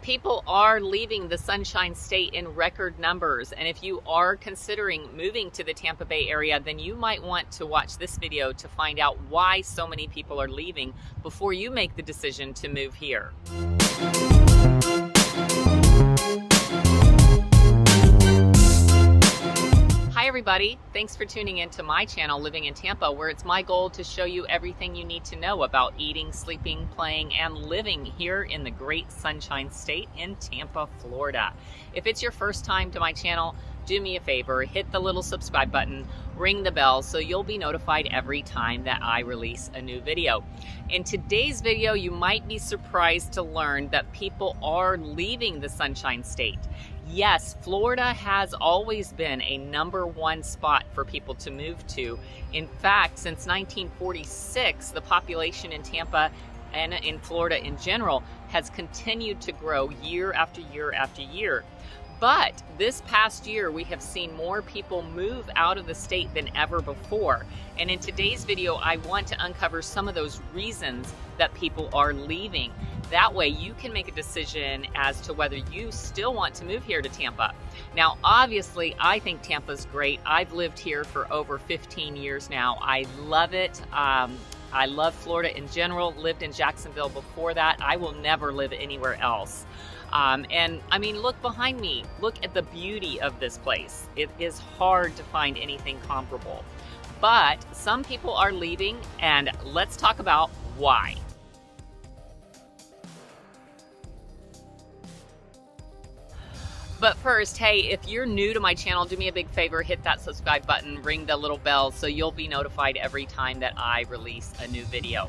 People are leaving the Sunshine State in record numbers, and if you are considering moving to the Tampa Bay area, then you might want to watch this video to find out why so many people are leaving before you make the decision to move here. Hi everybody, thanks for tuning into my channel Living in Tampa, where it's my goal to show you everything you need to know about eating, sleeping, playing, and living here in the great Sunshine State in Tampa, Florida. If it's your first time to my channel, do me a favor, hit the little subscribe button, ring the bell so you'll be notified every time that I release a new video. In today's video, you might be surprised to learn that people are leaving the Sunshine State. Yes, Florida has always been a #1 spot for people to move to. In fact, since 1946, the population in Tampa and in Florida in general has continued to grow year after year after year. But this past year, we have seen more people move out of the state than ever before. And in today's video, I want to uncover some of those reasons that people are leaving. That way you can make a decision as to whether you still want to move here to Tampa. Now, obviously, I think Tampa's great. I've lived here for over 15 years now. I love it. I love Florida in general, lived in Jacksonville before that. I will never live anywhere else. And I mean, look behind me, look at the beauty of this place. It is hard to find anything comparable, but some people are leaving, and let's talk about why. But first, hey, if you're new to my channel, do me a big favor, hit that subscribe button, ring the little bell so you'll be notified every time that I release a new video.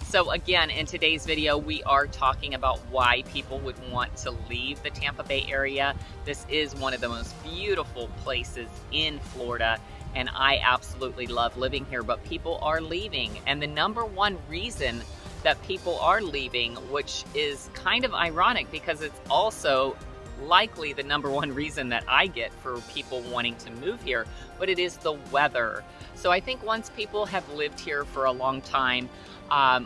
So again, in today's video, we are talking about why people would want to leave the Tampa Bay area. This is one of the most beautiful places in Florida, and I absolutely love living here, but people are leaving. And the #1 reason that people are leaving, which is kind of ironic because it's also likely the #1 reason that I get for people wanting to move here, but it is the weather. So I think once people have lived here for a long time,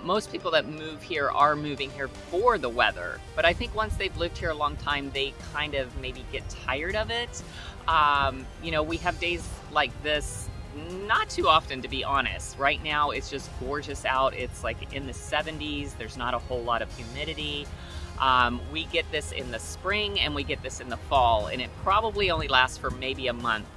most people that move here are moving here for the weather. But I think once they've lived here a long time, they kind of maybe get tired of it. You know, we have days like this not too often, to be honest. Right now, it's just gorgeous out. It's like in the 70s. There's not a whole lot of humidity. We get this in the spring and we get this in the fall, and it probably only lasts for maybe a month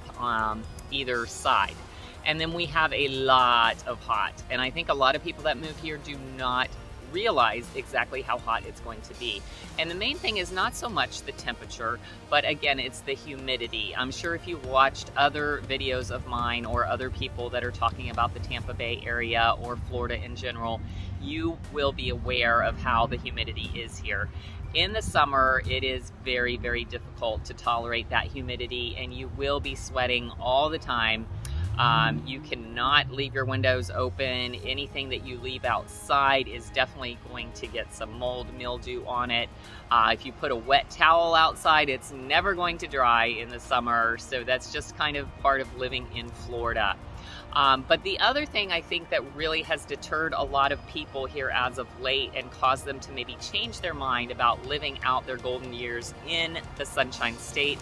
either side. And then we have a lot of hot. And I think a lot of people that move here do not realize exactly how hot it's going to be. And the main thing is not so much the temperature, but again, it's the humidity. I'm sure if you've watched other videos of mine or other people that are talking about the Tampa Bay area or Florida in general, you will be aware of how the humidity is here. In the summer, it is very, very difficult to tolerate that humidity, and you will be sweating all the time. You cannot leave your windows open. Anything that you leave outside is definitely going to get some mold, mildew on it. If you put a wet towel outside, it's never going to dry in the summer. So that's just kind of part of living in Florida. But the other thing I think that really has deterred a lot of people here as of late and caused them to maybe change their mind about living out their golden years in the Sunshine State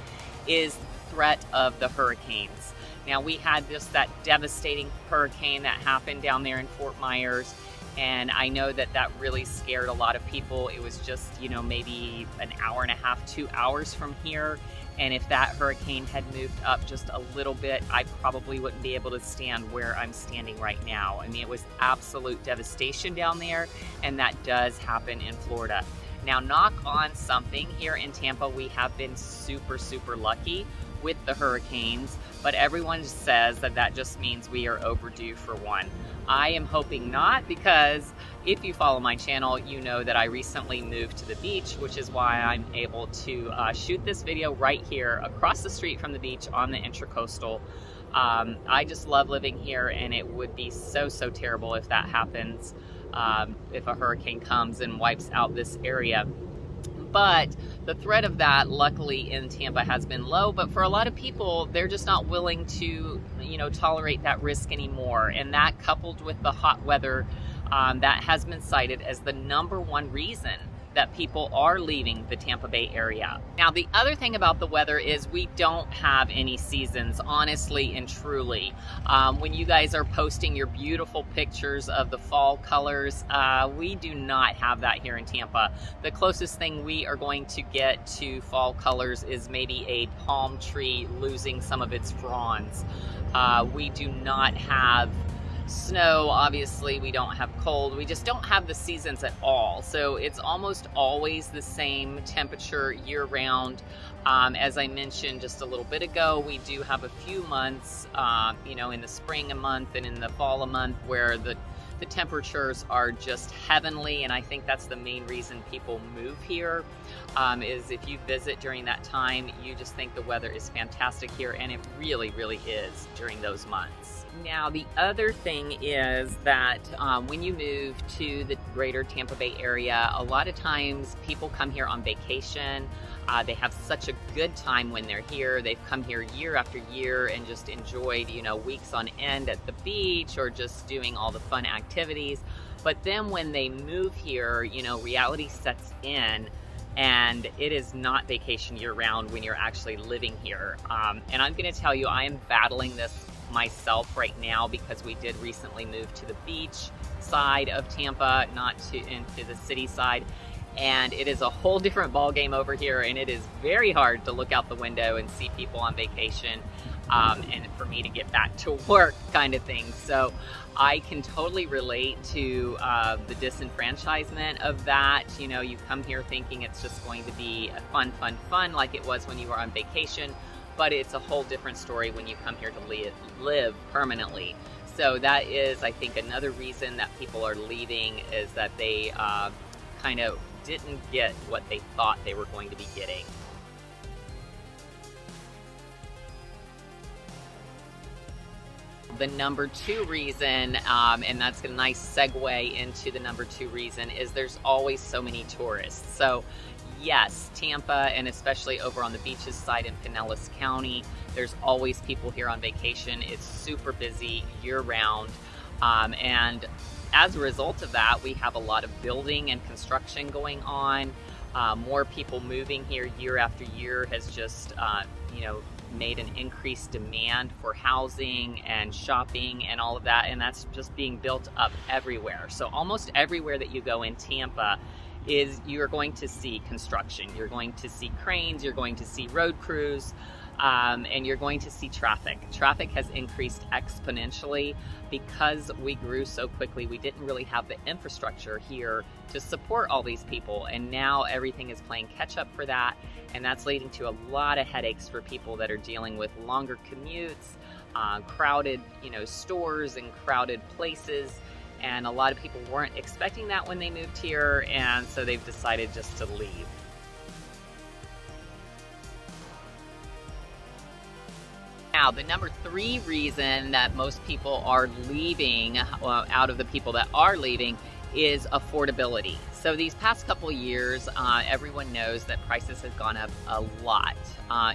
is the threat of the hurricanes. Now, we had just that devastating hurricane that happened down there in Fort Myers, and I know that that really scared a lot of people. It was just, you know, maybe an hour and a half, 2 hours from here. And if that hurricane had moved up just a little bit, I probably wouldn't be able to stand where I'm standing right now. I mean, it was absolute devastation down there, and that does happen in Florida. Now, knock on something, here in Tampa, we have been super, super lucky with the hurricanes, but everyone says that that just means we are overdue for one. I am hoping not, because if you follow my channel, you know that I recently moved to the beach, which is why I'm able to shoot this video right here across the street from the beach on the Intracoastal. I just love living here, and it would be so, so terrible if that happens, if a hurricane comes and wipes out this area. But the threat of that, luckily, in Tampa has been low. But for a lot of people, they're just not willing to, tolerate that risk anymore. And that, coupled with the hot weather, that has been cited as the #1 reason that people are leaving the Tampa Bay area. Now, the other thing about the weather is we don't have any seasons, honestly and truly. When you guys are posting your beautiful pictures of the fall colors, we do not have that here in Tampa. The closest thing we are going to get to fall colors is maybe a palm tree losing some of its fronds. We do not have snow, obviously. We don't have cold. We just don't have the seasons at all. So it's almost always the same temperature year round. As I mentioned just a little bit ago, we do have a few months, in the spring a month and in the fall a month where the temperatures are just heavenly, and I think that's the main reason people move here, is if you visit during that time, you just think the weather is fantastic here, and it really, really is during those months. Now, the other thing is that when you move to the greater Tampa Bay area, a lot of times people come here on vacation. They have such a good time when they're here. They've come here year after year and just enjoyed, weeks on end at the beach or just doing all the fun activities. But then when they move here, reality sets in, and it is not vacation year round when you're actually living here. And I'm going to tell you, I am battling this myself right now because we did recently move to the beach side of Tampa, not into the city side. And it is a whole different ball game over here, and it is very hard to look out the window and see people on vacation, and for me to get back to work kind of thing. So I can totally relate to the disenfranchisement of that. You come here thinking it's just going to be a fun like it was when you were on vacation, but it's a whole different story when you come here to live permanently. So that is, I think, another reason that people are leaving, is that they kind of didn't get what they thought they were going to be getting. The number two reason, and that's a nice segue into the number two reason, is there's always so many tourists. So yes, Tampa, and especially over on the beaches side in Pinellas County, there's always people here on vacation. It's super busy year round. And as a result of that, we have a lot of building and construction going on. More people moving here year after year has just, made an increased demand for housing and shopping and all of that. And that's just being built up everywhere. So almost everywhere that you go in Tampa you're going to see construction. You're going to see cranes, you're going to see road crews, and you're going to see traffic. Traffic has increased exponentially because we grew so quickly. We didn't really have the infrastructure here to support all these people, and now everything is playing catch up for that, and that's leading to a lot of headaches for people that are dealing with longer commutes, crowded, stores and crowded places. And a lot of people weren't expecting that when they moved here, and so they've decided just to leave. Now, the number three reason that most people are leaving, out of the people that are leaving, is affordability. So these past couple of years, everyone knows that prices have gone up a lot.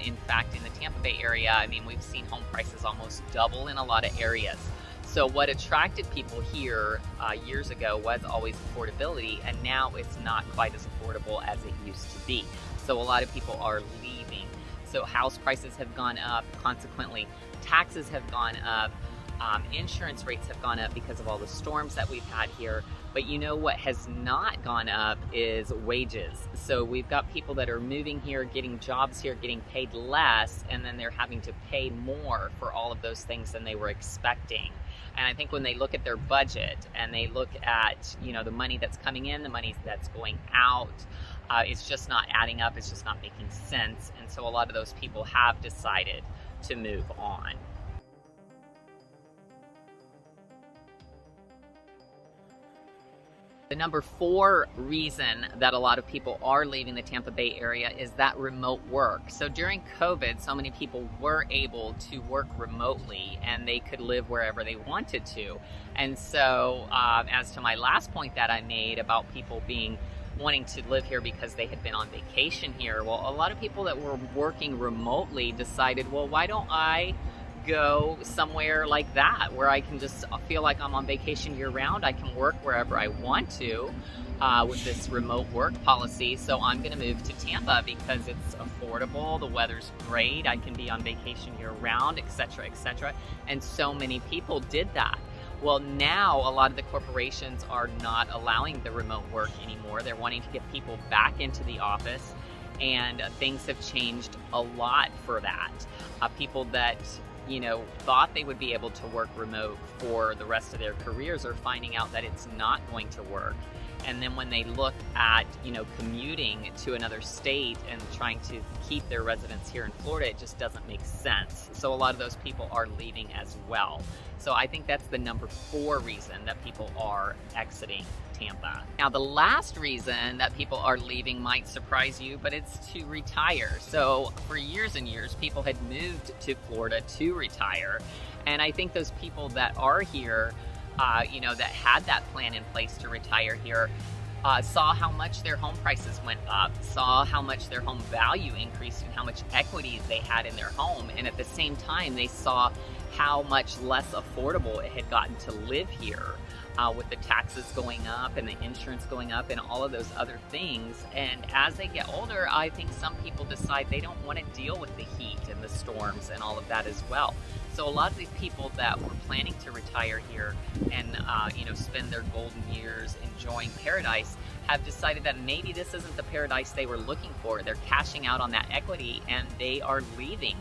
In fact, in the Tampa Bay area, we've seen home prices almost double in a lot of areas. So what attracted people here years ago was always affordability, and now it's not quite as affordable as it used to be. So a lot of people are leaving. So house prices have gone up, consequently taxes have gone up, insurance rates have gone up because of all the storms that we've had here. But what has not gone up is wages. So we've got people that are moving here, getting jobs here, getting paid less, and then they're having to pay more for all of those things than they were expecting. And I think when they look at their budget and they look at, the money that's coming in, the money that's going out, it's just not adding up. It's just not making sense. And so a lot of those people have decided to move on. The number four reason that a lot of people are leaving the Tampa Bay area is that remote work. So during COVID, so many people were able to work remotely and they could live wherever they wanted to. And so as to my last point that I made about people wanting to live here because they had been on vacation here, well, a lot of people that were working remotely decided, well, why don't I go somewhere like that where I can just feel like I'm on vacation year round. I can work wherever I want to with this remote work policy. So I'm going to move to Tampa because it's affordable, the weather's great, I can be on vacation year round, etc., etc. And so many people did that. Well, now a lot of the corporations are not allowing the remote work anymore. They're wanting to get people back into the office, and things have changed a lot for that. People that thought they would be able to work remote for the rest of their careers are finding out that it's not going to work. And then when they look at, commuting to another state and trying to keep their residence here in Florida, it just doesn't make sense. So a lot of those people are leaving as well. So I think that's the number 4 reason that people are exiting Tampa. Now, the last reason that people are leaving might surprise you, but it's to retire. So for years and years, people had moved to Florida to retire. And I think those people that are here, that had that plan in place to retire here, saw how much their home prices went up, saw how much their home value increased and how much equity they had in their home. And at the same time, they saw how much less affordable it had gotten to live here with the taxes going up and the insurance going up and all of those other things. And as they get older, I think some people decide they don't want to deal with the heat and the storms and all of that as well. So a lot of these people that were planning to retire here and spend their golden years enjoying paradise have decided that maybe this isn't the paradise they were looking for. They're cashing out on that equity and they are leaving.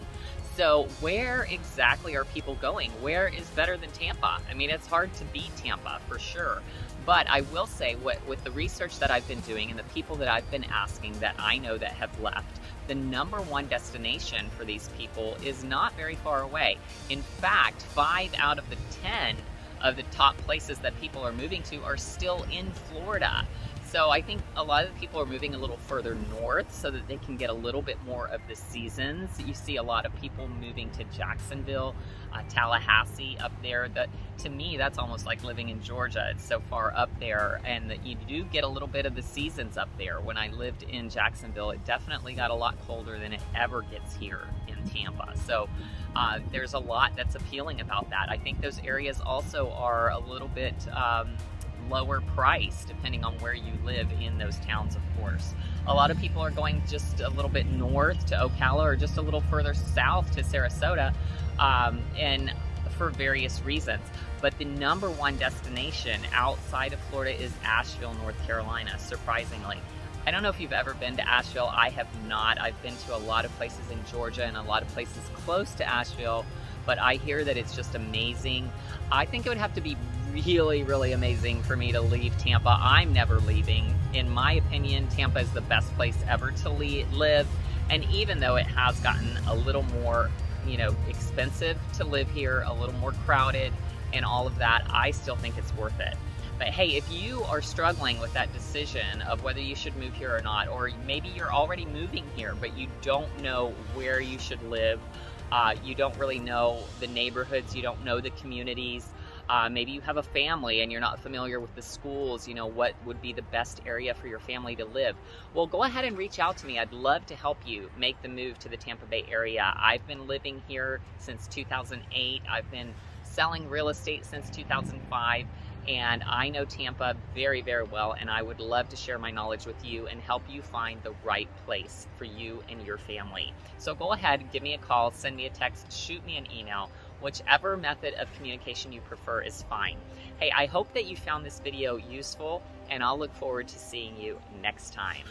So where exactly are people going? Where is better than Tampa? I mean, it's hard to beat Tampa for sure. But I will say, with the research that I've been doing and the people that I've been asking that I know that have left, the number 1 destination for these people is not very far away. In fact, 5 out of the 10 of the top places that people are moving to are still in Florida. So I think a lot of the people are moving a little further north so that they can get a little bit more of the seasons. You see a lot of people moving to Jacksonville, Tallahassee up there. To me, that's almost like living in Georgia. It's so far up there, and you do get a little bit of the seasons up there. When I lived in Jacksonville, it definitely got a lot colder than it ever gets here in Tampa. So there's a lot that's appealing about that. I think those areas also are a little bit lower price depending on where you live in those towns, of course. A lot of people are going just a little bit north to Ocala or just a little further south to Sarasota, and for various reasons. But the number 1 destination outside of Florida is Asheville, North Carolina, surprisingly. I don't know if you've ever been to Asheville. I have not. I've been to a lot of places in Georgia and a lot of places close to Asheville, but I hear that it's just amazing. I think it would have to be really, really amazing for me to leave Tampa. I'm never leaving. In my opinion, Tampa is the best place ever to live. And even though it has gotten a little more, expensive to live here, a little more crowded and all of that, I still think it's worth it. But hey, if you are struggling with that decision of whether you should move here or not, or maybe you're already moving here, but you don't know where you should live, you don't really know the neighborhoods, you don't know the communities, maybe you have a family and you're not familiar with the schools, what would be the best area for your family to live. Well, go ahead and reach out to me. I'd love to help you make the move to the Tampa Bay area. I've been living here since 2008. I've been selling real estate since 2005. And I know Tampa very, very well, and I would love to share my knowledge with you and help you find the right place for you and your family. So go ahead, give me a call, send me a text, shoot me an email. Whichever method of communication you prefer is fine. Hey, I hope that you found this video useful, and I'll look forward to seeing you next time.